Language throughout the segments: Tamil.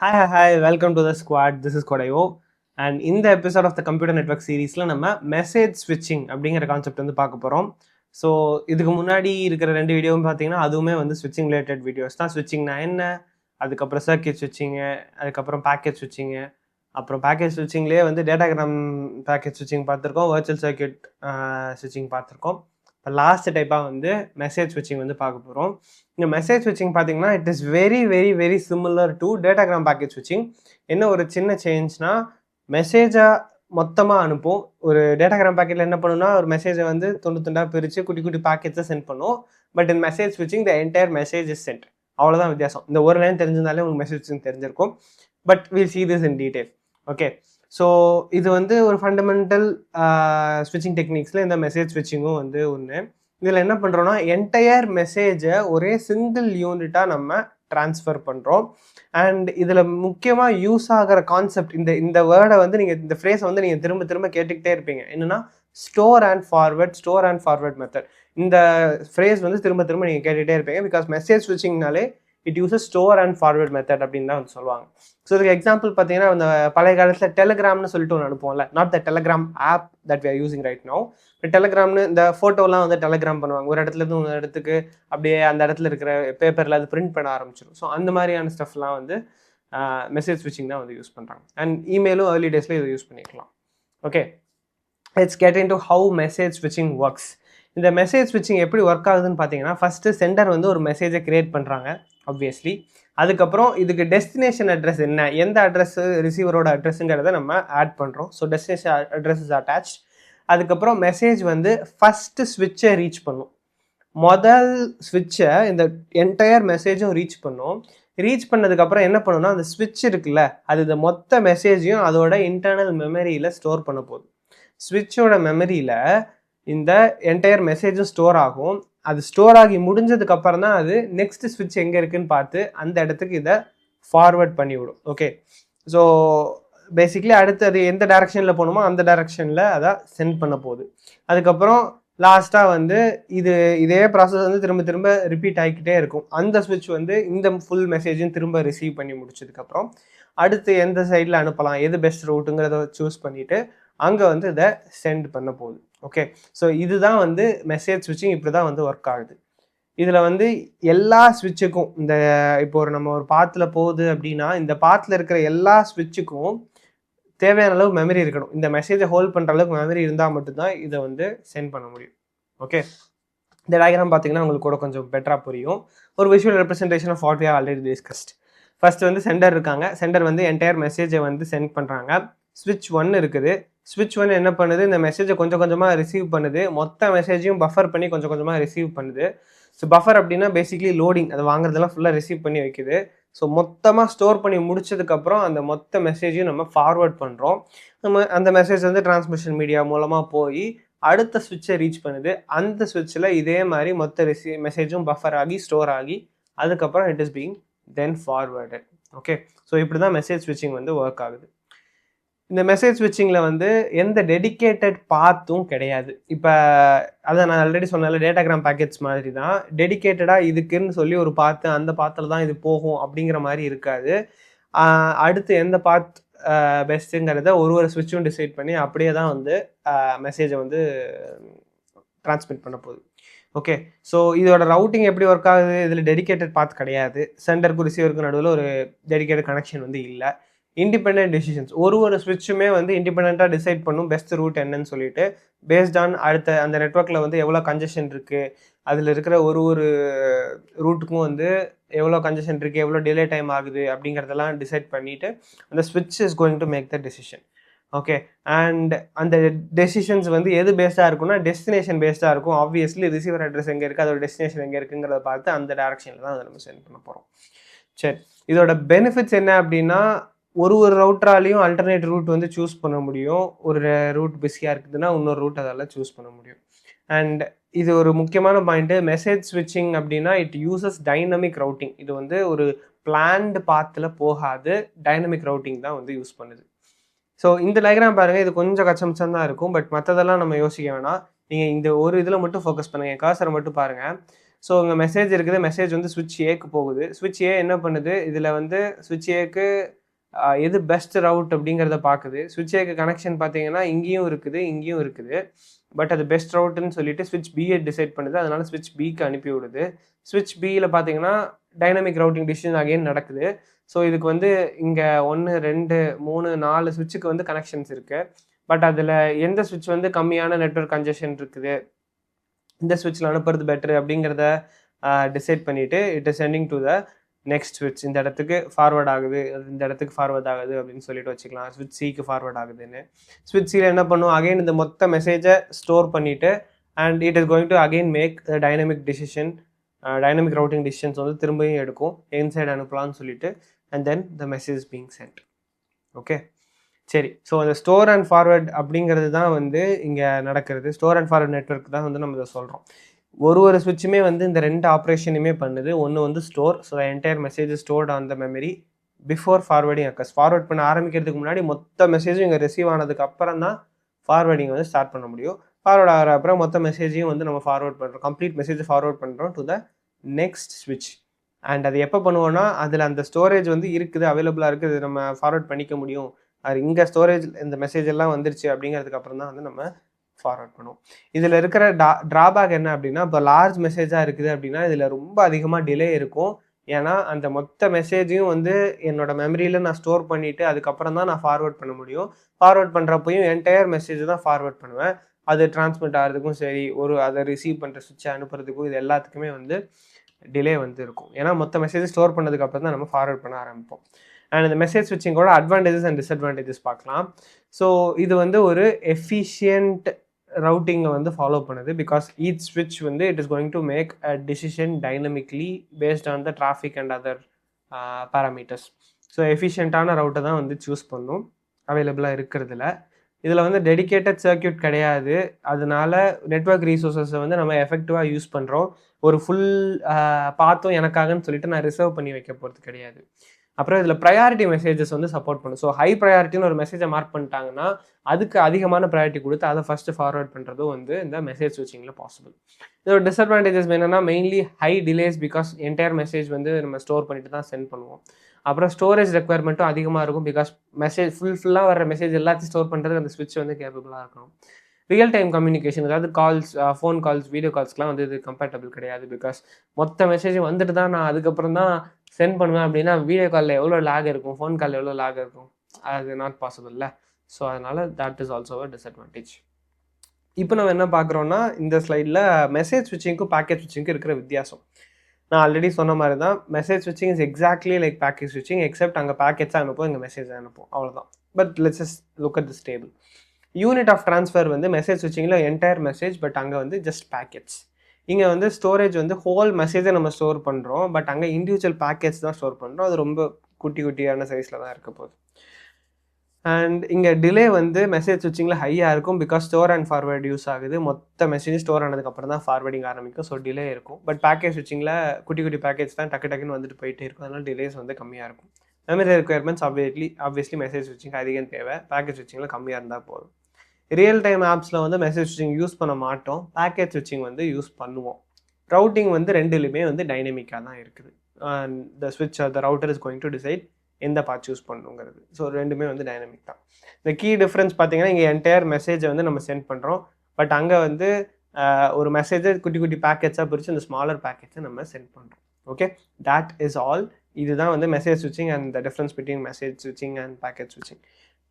Hi, welcome to the squad. This is Kodayo. And in the episode of the Computer Network series-ல நம்ம மெசேஜ் ஸ்விட்சிங் அப்படிங்கிற கான்செப்ட் வந்து பார்க்க போகிறோம். ஸோ இதுக்கு முன்னாடி இருக்கிற 2 வீடியோவும் பார்த்தீங்கன்னா அதுவுமே வந்து ஸ்விட்சிங் ரிலேட்டட் வீடியோஸ் தான். ஸ்விட்சிங்னா என்ன, அதுக்கப்புறம் சர்க்கியூட் ஸ்விட்சிங்கு, அதுக்கப்புறம் பேக்கேஜ் ஸ்விட்சிங்கு, அப்புறம் பேக்கேஜ் ஸ்விட்சிங்லேயே வந்து டேட்டாகிராம் பேக்கேஜ் ஸ்விட்சிங் பார்த்துருக்கோம், வர்ச்சுவல் சர்க்கியூட் ஸ்விட்சிங் பார்த்துருக்கோம். இப்போ லாஸ்ட் டைப்பாக வந்து மெசேஜ் ஸ்விட்சிங் வந்து பார்க்க போகிறோம். இந்த மெசேஜ் ஸ்விட்சிங் பார்த்தீங்கன்னா it is very similar to datagram package ஸ்விட்சிங். என்ன ஒரு சின்ன சேஞ்ச்னா மெசேஜாக மொத்தமாக அனுப்பும். ஒரு டேட்டாகிராம் பேக்கெட்டில் என்ன பண்ணுன்னா ஒரு மெசேஜை வந்து துண்டாக பிரித்து குட்டி குட்டி பேக்கெட்ஸை சென்ட் பண்ணும். பட் இன் மெசேஜ் ஸ்விட்சிங் the entire message is sent. அவ்வளோதான் வித்தியாசம். இந்த ஒரு லைன் தெரிஞ்சிருந்தாலே உங்களுக்கு மெசேஜ் ஸ்விட்சிங் தெரிஞ்சிருக்கும். But will see this in detail. Okay, so இது வந்து ஒரு ஃபண்டமெண்டல் ஸ்விட்சிங் டெக்னிக்ஸில் இந்த மெசேஜ் ஸ்விட்சிங்கும் வந்து ஒன்று. இதில் என்ன பண்ணுறோன்னா என்டையர் மெசேஜை ஒரே சிங்கிள் யூனிட்டாக நம்ம ட்ரான்ஸ்ஃபர் பண்ணுறோம். அண்ட் இதில் முக்கியமாக யூஸ் ஆகிற கான்செப்ட் இந்த வேர்டை வந்து நீங்கள் இந்த ஃப்ரேஸை வந்து நீங்கள் திரும்ப திரும்ப கேட்டுக்கிட்டே இருப்பீங்க. என்னென்னா ஸ்டோர் அண்ட் ஃபார்வர்ட் மெத்தட். இந்த ஃப்ரேஸ் வந்து திரும்ப திரும்ப நீங்கள் கேட்டுகிட்டே இருப்பீங்க. பிகாஸ் மெசேஜ் ஸ்விட்சிங்னாலே it uses store and forward method அப்படின்னு தான் வந்து சொல்லுவாங்க. ஸோ இதுக்கு எக்ஸாம்பிள் பார்த்தீங்கன்னா இந்த பழைய காலத்தில் டெலிகிராம்னு சொல்லிட்டு ஒன்று அனுப்புவோம்ல, not the Telegram app that we are using right now. டெலிகிராம்னு இந்த ஃபோட்டோலாம் வந்து டெலிகிராம் பண்ணுவாங்க. ஒரு இடத்துலேருந்து ஒரு இடத்துக்கு அப்படியே அந்த இடத்துல இருக்கிற பேப்பரில் அது பிரிண்ட் பண்ண ஆரம்பிச்சிடும். ஸோ அந்த மாதிரியான ஸ்டஃப்லாம் வந்து மெசேஜ் ஸ்விட்சிங் தான் வந்து யூஸ் பண்ணுறாங்க. அண்ட் இமெயிலும் ஏர்லி டேஸில் இதை யூஸ் பண்ணிக்கலாம். Okay, let's get into how message ஸ்விட்சிங் ஒர்க்ஸ். இந்த மெசேஜ் ஸ்விட்சிங் எப்படி ஒர்க் ஆகுதுன்னு பார்த்தீங்கன்னா ஃபஸ்ட்டு சென்டர் வந்து ஒரு மெசேஜை கிரியேட் பண்ணுறாங்க ஆப்வியஸ்லி. அதுக்கப்புறம் இதுக்கு டெஸ்டினேஷன் அட்ரஸ் என்ன, எந்த அட்ரஸ் ரிசீவரோட அட்ரஸுங்கிறத நம்ம ஆட் பண்ணுறோம். So destination address is attach. அதுக்கப்புறம் மெசேஜ் வந்து ஃபஸ்ட்டு ஸ்விட்சை ரீச் பண்ணும். முதல் ஸ்விட்சை இந்த என்டையர் மெசேஜும் ரீச் பண்ணும். ரீச் பண்ணதுக்கப்புறம் என்ன பண்ணுன்னா அந்த ஸ்விட்ச் இருக்குல்ல, அது இந்த மொத்த மெசேஜையும் அதோட இன்டர்னல் மெமரியில் ஸ்டோர் பண்ண போகுது. ஸ்விட்சோட மெமரியில் இந்த என்டையர் மெசேஜும் ஸ்டோர் ஆகும். அது ஸ்டோர் ஆகி முடிஞ்சதுக்கு அப்புறம் தான் அது நெக்ஸ்ட் ஸ்விட்ச் எங்கே இருக்குன்னு பார்த்து அந்த இடத்துக்கு இதை ஃபார்வர்ட் பண்ணிவிடும். ஓகே, ஸோ பேசிக்லி அடுத்து அது எந்த டைரக்ஷனில் போகணுமோ அந்த டைரக்ஷனில் அதை சென்ட் பண்ண போகுது. அதுக்கப்புறம் லாஸ்ட்டாக வந்து இதே ப்ராசஸ் வந்து திரும்ப திரும்ப ரிப்பீட் ஆகிக்கிட்டே இருக்கும். அந்த ஸ்விட்ச் வந்து இந்த ஃபுல் மெசேஜும் திரும்ப ரிசீவ் பண்ணி முடிச்சதுக்கப்புறம் அடுத்து எந்த சைடில் அனுப்பலாம், எது பெஸ்ட் ரூட்டுங்கிறத சூஸ் பண்ணிவிட்டு அங்கே வந்து இதை சென்ட் பண்ண போகுது. ஓகே, ஸோ இதுதான் வந்து மெசேஜ் ஸ்விட்சிங். இப்படி தான் வந்து ஒர்க் ஆகுது. இதில் வந்து எல்லா ஸ்விட்சுக்கும் இப்போ நம்ம ஒரு பாத்தில் போகுது அப்படின்னா இந்த பாத்தில் இருக்கிற எல்லா ஸ்விட்சுக்கும் தேவையான அளவு மெமரி இருக்கணும். இந்த மெசேஜை ஹோல்ட் பண்ணுற அளவுக்கு மெமரி இருந்தால் மட்டும்தான் இதை வந்து சென்ட் பண்ண முடியும். ஓகே, இந்த டயக்ராம் பார்த்தீங்கன்னா உங்களுக்கு கூட கொஞ்சம் பெட்டராக புரியும். ஒரு visual representation of what we have already discussed. First வந்து சென்டர் இருக்காங்க. சென்டர் வந்து என்டையர் மெசேஜை வந்து சென்ட் பண்ணுறாங்க. ஸ்விட்ச் 1 இருக்குது. ஸ்விட்ச் 1 என்ன பண்ணுது, இந்த மெசேஜை கொஞ்சம் கொஞ்சமாக ரிசீவ் பண்ணுது. மொத்த மெசேஜையும் பஃபர் பண்ணி கொஞ்சம் கொஞ்சமாக ரிசீவ் பண்ணுது. ஸோ பஃபர் அப்படின்னா பேசிக்லி லோடிங், அதை வாங்குறதெல்லாம் ஃபுல்லாக ரிசீவ் பண்ணி வைக்குது. ஸோ மொத்தமாக ஸ்டோர் பண்ணி முடிச்சதுக்கப்புறம் அந்த மொத்த மெசேஜையும் நம்ம ஃபார்வர்ட் பண்ணுறோம். நம்ம அந்த மெசேஜ் வந்து டிரான்ஸ்மிஷன் மீடியா மூலமாக போய் அடுத்த ஸ்விட்சை ரீச் பண்ணுது. அந்த ஸ்விட்சில் இதே மாதிரி மொத்த மெசேஜும் பஃபர் ஆகி ஸ்டோர் ஆகி அதுக்கப்புறம் it is being then forwarded. Okay, so இப்படி தான் மெசேஜ் ஸ்விட்சிங் வந்து ஒர்க் ஆகுது. இந்த மெசேஜ் ஸ்விட்சிங்கில் வந்து எந்த டெடிக்கேட்டட் பாத்தும் கிடையாது. இப்போ அதை நான் ஆல்ரெடி சொன்னால டேட்டாகிராம் பேக்கெட்ஸ் மாதிரி தான் டெடிக்கேட்டடாக இதுக்குன்னு சொல்லி ஒரு பாத்து அந்த பாத்தில் தான் இது போகும் அப்படிங்கிற மாதிரி இருக்காது. அடுத்து எந்த பாத் பெஸ்ட்டுங்கிறத ஒரு ஸ்விட்சும் டிசைட் பண்ணி அப்படியே தான் வந்து மெசேஜை வந்து டிரான்ஸ்மிட் பண்ண போகுது. ஓகே, ஸோ இதோட ரவுட்டிங் எப்படி ஒர்க் ஆகுது, இதில் டெடிக்கேட்டட் பாத் கிடையாது. சென்டருக்கு ரிசீவருக்கு நடுவில் ஒரு டெடிக்கேட்டட் கனெக்ஷன் வந்து இல்லை. இண்டிபெண்டன்ட் டெசிஷன்ஸ் ஒரு ஸ்விட்சுமே வந்து இண்டிபெண்ட்டாக டிசைட் பண்ணும் பெஸ்ட் ரூட் என்னன்னு சொல்லிட்டு பேஸ்ட் ஆன் அடுத்த அந்த நெட்ஒர்க்கில் வந்து எவ்வளோ கன்ஜெஷன் இருக்குது, அதில் இருக்கிற ஒரு ரூட்டுக்கும் வந்து எவ்வளோ கன்ஜெஷன் இருக்குது, எவ்வளோ டிலே டைம் ஆகுது அப்படிங்கிறதெல்லாம் டிசைட் பண்ணிவிட்டு அந்த ஸ்விட்ச் is going to make the decision. Okay, and அந்த டெசிஷன்ஸ் வந்து எது பேஸ்டாக இருக்குன்னா டெஸ்டினேஷன் பேஸ்டாக இருக்கும். ஆப்வியஸ்லி ரிசீவர் அட்ரஸ் எங்கே இருக்குது, அதோட டெஸ்டினேஷன் எங்கே இருக்குங்கிறத பார்த்து அந்த டேரக்ஷனில் தான் அதை நம்ம சென்ட் பண்ண போகிறோம். சரி, இதோட பெனிஃபிட்ஸ் என்ன அப்படின்னா ஒரு ரவுட்டராலையும் அல்டர்னேட் ரூட் வந்து சூஸ் பண்ண முடியும். ஒரு ரூட் பிஸியாக இருக்குதுன்னா இன்னொரு ரூட் அதால் சூஸ் பண்ண முடியும். அண்ட் இது ஒரு முக்கியமான பாயிண்ட்டு, மெசேஜ் ஸ்விட்சிங் அப்படின்னா இட் யூசஸ் டைனமிக் ரவுட்டிங். இது வந்து ஒரு பிளான்டு பாத்தில் போகாது, டைனமிக் ரவுட்டிங் தான் வந்து யூஸ் பண்ணுது. ஸோ இந்த டயக்ராம் பாருங்கள், இது கொஞ்சம் கச்சமிச்சம் தான் இருக்கும். பட் மற்றதெல்லாம் நம்ம யோசிக்க வேணாம். நீங்கள் இந்த ஒரு இதில் மட்டும் ஃபோக்கஸ் பண்ணுங்கள், காசரை மட்டும் பாருங்கள். ஸோ உங்கள் மெசேஜ் இருக்குது, மெசேஜ் வந்து ஸ்விட்ச் ஏக்கு போகுது. ஸ்விட்ச் ஏ என்ன பண்ணுது, இதில் வந்து ஸ்விட்ச் ஏக்கு எது பெஸ்ட் ரவுட் அப்படிங்கிறத பார்க்குது. ஸ்விட்ச் ஏக்கு கனெக்ஷன் பார்த்தீங்கன்னா இங்கேயும் இருக்குது, இங்கேயும் இருக்குது. பட் அது பெஸ்ட் ரவுட்டுன்னு சொல்லிட்டு ஸ்விட்ச் பியை டிசைட் பண்ணுது. அதனால ஸ்விட்ச் பிக்கு அனுப்பி விடுது. ஸ்விட்ச் பியில் பார்த்தீங்கன்னா டைனமிக் ரவுட்டிங் டிசிஷன் அகைன் நடக்குது. ஸோ இதுக்கு வந்து இங்கே 1 2 3 4 ஸ்விட்சுக்கு வந்து கனெக்ஷன்ஸ் இருக்குது. பட் அதில் எந்த ஸ்விட்ச் வந்து கம்மியான நெட்வொர்க் கன்ஜெஷன் இருக்குது, இந்த ஸ்விட்சில் அனுப்புறது பெட்ரு அப்படிங்கிறத டிசைட் பண்ணிவிட்டு it is sending to the next ஸ்விட்ச். இந்த இடத்துக்கு ஃபார்வர்ட் ஆகுது, இந்த இடத்துக்கு ஃபார்வர்ட் ஆகுது அப்படின்னு சொல்லிட்டு வச்சுக்கலாம். ஸ்விட்ச் சிக்கு ஃபார்வர்ட் ஆகுதுன்னு. ஸ்விட்ச் சியில் என்ன பண்ணும், அகைன் இந்த மொத்த மெசேஜை ஸ்டோர் பண்ணிவிட்டு and it is going to again make the dynamic decision. Dynamic routing decisions வந்து திரும்பியும் எடுக்கும், இன்சைட் அனுப்பலாம்னு சொல்லிட்டு. And then the message being sent. Okay, சரி. ஸோ அந்த ஸ்டோர் அண்ட் ஃபார்வர்ட் அப்படிங்கிறது தான் வந்து இங்கே நடக்கிறது. ஸ்டோர் அண்ட் ஃபார்வர்ட் நெட்வொர்க் தான் வந்து நம்ம இதை சொல்கிறோம். ஒரு ஸ்விட்சுமே வந்து இந்த 2 ஆப்ரேஷனுமே பண்ணுது. ஒன்று வந்து store, so entire message stored on the memory before forwarding occurs. Forward பண்ண ஆரம்பிக்கிறதுக்கு முன்னாடி மொத்த மெசேஜும் இங்கே ரிசீவ் ஆனதுக்கு அப்புறம் தான் ஃபார்வர்டிங் வந்து ஸ்டார்ட் பண்ண முடியும். ஃபார்வர்ட் ஆகிற அப்புறம் மொத்த மெசேஜையும் வந்து நம்ம ஃபார்வர்ட் பண்ணுறோம், கம்ப்ளீட் மெசேஜ் ஃபார்வர்ட் பண்ணுறோம் டு த நெக்ஸ்ட் ஸ்விட்ச். அண்ட் அது எப்போ பண்ணுவோன்னா, அதில் அந்த ஸ்டோரேஜ் வந்து இருக்குது, அவைலபிளாக இருக்குது, நம்ம ஃபார்வர்ட் பண்ணிக்க முடியும், அது இங்கே ஸ்டோரேஜ் இந்த மெசேஜ் எல்லாம் வந்துருச்சு அப்படிங்கிறதுக்கு அப்புறம் தான் வந்து நம்ம ஃபார்வர்ட் பண்ணுவோம். இதில் இருக்கிற ட்ராபேக் என்ன அப்படின்னா, இப்போ லார்ஜ் மெசேஜாக இருக்குது அப்படின்னா இதில் ரொம்ப அதிகமாக டிலே இருக்கும். ஏன்னா அந்த மொத்த மெசேஜையும் வந்து என்னோட மெமரியில் நான் ஸ்டோர் பண்ணிவிட்டு அதுக்கப்புறம் தான் நான் ஃபார்வர்ட் பண்ண முடியும். ஃபார்வர்ட் பண்ணுறப்பையும் என்டையர் மெசேஜ் தான் ஃபார்வர்ட் பண்ணுவேன். அது டிரான்ஸ்மிட் ஆகிறதுக்கும் சரி, அதை ரிசீவ் பண்ணுற சுவிட்சை அனுப்புறதுக்கும் இது எல்லாத்துக்குமே வந்து டிலே வந்து இருக்கும். ஏன்னா மொத்த மெசேஜ் ஸ்டோர் பண்ணதுக்கு அப்புறம் தான் நம்ம ஃபார்வர்ட் பண்ண ஆரம்பிப்போம். அண்ட் இந்த மெசேஜ் ஸ்விட்சிங்கோட அட்வான்டேஜஸ் அண்ட் டிஸ்அட்வான்டேஜஸ் பார்க்கலாம். ஸோ இது வந்து ஒரு எஃபிஷியன்ட் ரவுட்டிங்கை வந்து ஃபாலோ பண்ணுது. பிகாஸ் ஈச் ஸ்விட்ச் வந்து it is going to make a decision dynamically based on the traffic and other parameters. So எஃபிஷியண்ட்டான ரவுட்டை தான் வந்து சூஸ் பண்ணும் அவைலபிளாக இருக்கிறதுல. இதில் வந்து டெடிக்கேட்டட் சர்க்கியூட் கிடையாது. அதனால நெட்வொர்க் ரீசோர்ஸஸை வந்து நம்ம எஃபெக்டிவாக யூஸ் பண்ணுறோம். ஒரு ஃபுல் பாத்தும் எனக்காகன்னு சொல்லிட்டு நான் ரிசர்வ் பண்ணி வைக்க போகிறது கிடையாது. அப்புறம் இதில் ப்ரையாரிட்டி மெசேஜஸ் வந்து சப்போர்ட் பண்ணும். ஸோ ஹை ப்ரையாரிட்டின்னு ஒரு மெசேஜை மார்க் பண்ணிட்டாங்கன்னா அதுக்கு அதிகமான ப்ரையாரிட்டி கொடுத்து அதை ஃபஸ்ட்டு ஃபார்வர்ட் பண்ணுறதும் வந்து இந்த மெசேஜ் ஸ்விட்சிங்கில் பாசிபிள். இதோட டிஸ்அட்வான்டேஜஸ் என்னென்னா mainly high delays, because entire message வந்து நம்ம ஸ்டோர் பண்ணிட்டு தான் சென்ட் பண்ணுவோம். அப்புறம் ஸ்டோரேஜ் ரெக்குவயர்மெண்ட்டும் அதிகமாக இருக்கும். பிகாஸ் மெசேஜ் ஃபுல்லாக வர மெசேஜ் எல்லாத்தையும் ஸ்டோர் பண்ணுறதுக்கு அந்த ஸ்விட்ச் வந்து கேப்பபிளாக இருக்கணும். ரியல் டைம் கம்யூனிகேஷன், அதாவது கால்ஸ், ஃபோன் கால்ஸ், வீடியோ கால்ஸ்லாம் வந்து இது கம்பேட்டபிள் கிடையாது. பிகாஸ் மொத்த மெசேஜ் வந்துட்டு தான் நான் அதுக்கப்புறம் தான் சென்ட் பண்ணுவேன் அப்படின்னா வீடியோ காலில் எவ்வளோ லேக் இருக்கும், ஃபோன் காலில் எவ்வளோ லேக் இருக்கும், அது நாட் பாசிபிள்ல. ஸோ அதனால் that is also a disadvantage. இப்போ நம்ம என்ன பார்க்குறோன்னா, இந்த ஸ்லைடில் மெசேஜ் ஸ்விட்சிங்க்கும் பேக்கெட் ஸ்விட்சிங்க்கும் இருக்கிற வித்தியாசம். நான் ஆல்ரெடி சொன்ன மாதிரி தான், மெசேஜ் ஸ்விட்சிங் இஸ் எக்ஸாக்ட்லி லைக் பேக்கெட் ஸ்விட்சிங், எக்ஸப்ட் அங்கே பேக்கெட்ஸாக அனுப்போம், இங்கே மெசேஜ் அனுப்போம், அவ்வளோதான். But let's just look at this table. Unit of transfer வந்து மெசேஜ் ஸ்விட்சிங்கில் என்டையர் மெசேஜ், பட் அங்கே வந்து ஜஸ்ட் பேக்கெட்ஸ். இங்கே வந்து ஸ்டோரேஜ் வந்து ஹோல் மெசேஜை நம்ம ஸ்டோர் பண்ணுறோம், பட் அங்கே இண்டிவிஜுவல் பேக்கெட்ஸ் தான் ஸ்டோர் பண்ணுறோம். அது ரொம்ப குட்டியான சைஸில் தான் இருக்க போகுது. அண்ட் இங்கே டிலே வந்து மெசேஜ் ஸ்விட்சிங்கில் ஹையாக இருக்கும், because store and forward use ஆகுது. மொத்த மெசேஜ் ஸ்டோர் ஆனதுக்கப்புறம் தான் ஃபார்வர்டிங் ஆரம்பிக்கும், ஸோ டிலே இருக்கும். பட் பேக்கேஜ் ஸ்விட்சிங்கில் குட்டி பேக்கேஜ் தான் டக்குன்னு வந்துட்டு போயிட்டே இருக்கும், அதனால் டிலேஸ் வந்து கம்மியாக இருக்கும். மெமரி ரெக்குயர்மெண்ட்ஸ் ஆப்வியஸ்லி மெசேஜ் ஸ்விட்சிங் அதிகம் தேவை, பேக்கேஜ் ஸ்விட்சிங்கில் கம்மியாக இருந்தால் போதும். ரியல் டைம் ஆப்ஸில் வந்து மெசேஜ் ஸ்விட்சிங் யூஸ் பண்ண மாட்டோம், பேக்கேஜ் ஸ்விட்சிங் வந்து யூஸ் பண்ணுவோம். ரவுட்டிங் வந்து ரெண்டுலையுமே வந்து டைனமிக்காக தான் இருக்குது. த ஸ்விட்ச் the router is going to decide எந்த பாத் சூஸ் பண்ணுங்கிறது. ஸோ ரெண்டுமே வந்து டைனமிக் தான். இந்த கீ டிஃப்ரென்ஸ் பார்த்தீங்கன்னா, இங்கே என்டையர் மெசேஜை வந்து நம்ம சென்ட் பண்ணுறோம், பட் அங்கே வந்து ஒரு மெசேஜை குட்டி பேக்கெட்ஸாக பிரித்து இந்த ஸ்மாலர் பேக்கெட்ஸை நம்ம சென்ட் பண்ணுறோம். Okay, that is all. இதுதான் வந்து மெசேஜ் ஸ்விட்சிங் and the difference between message ஸ்விட்சிங் அண்ட் பேக்கெட் ஸ்விட்சிங்.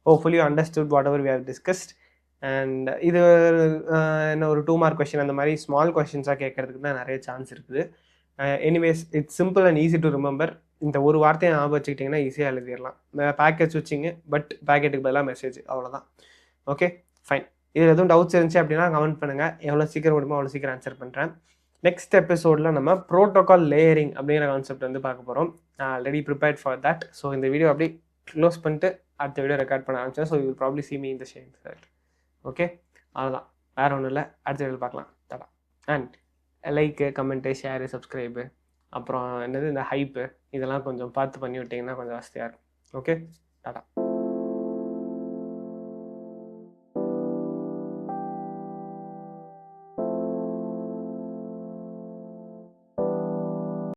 Hopefully you understood what ever we have discussed. And இது என்ன ஒரு 2 மார்க் கொஸ்டின் அந்த மாதிரி ஸ்மால் கொஸ்டின்ஸாக கேட்கறதுக்கு தான் நிறைய சான்ஸ் இருக்குது. Anyways it's simple and easy to remember. இந்த ஒரு வார்த்தையை ஞாபகம் வச்சுக்கிட்டிங்கன்னா ஈஸியாக எழுதிடலாம். பேக்கெட் ஸ்விட்சிங்கு, பட் பேக்கெட்டுக்கு பதிலாக மெசேஜ், அவ்வளோதான். Okay, fine. இதில் எதுவும் டவுட்ஸ் இருந்துச்சு அப்படின்னா கமெண்ட் பண்ணுங்கள், எவ்வளோ சீக்கிரம் முடியுமோ அவ்வளோ சீக்கிரம் ஆன்சர் பண்ணுறேன். நெக்ஸ்ட் எபிசோடில் நம்ம ப்ரோட்டோகால் லேயரிங் அப்படிங்கிற கான்செப்ட் வந்து பார்க்க போகிறோம். நான் already prepared for that. So இந்த வீடியோ அப்படியே க்ளோஸ் பண்ணிட்டு அடுத்த வீடியோ ரெக்கார்ட் பண்ண ஆரம்பிச்சேன். So you will probably see me in the same thread. Okay, அவ்வளோதான், வேறு ஒன்றும் இல்லை. அடுத்த வீடியோ பார்க்கலாம். Tata. And like, comment, share, subscribe, அப்புறம் என்னது இந்த ஹைப்பு, இதெல்லாம் கொஞ்சம் பார்த்து பண்ணி விட்டிங்கன்னா கொஞ்சம் வசதியாக இருக்கும். ஓகே, டாடா.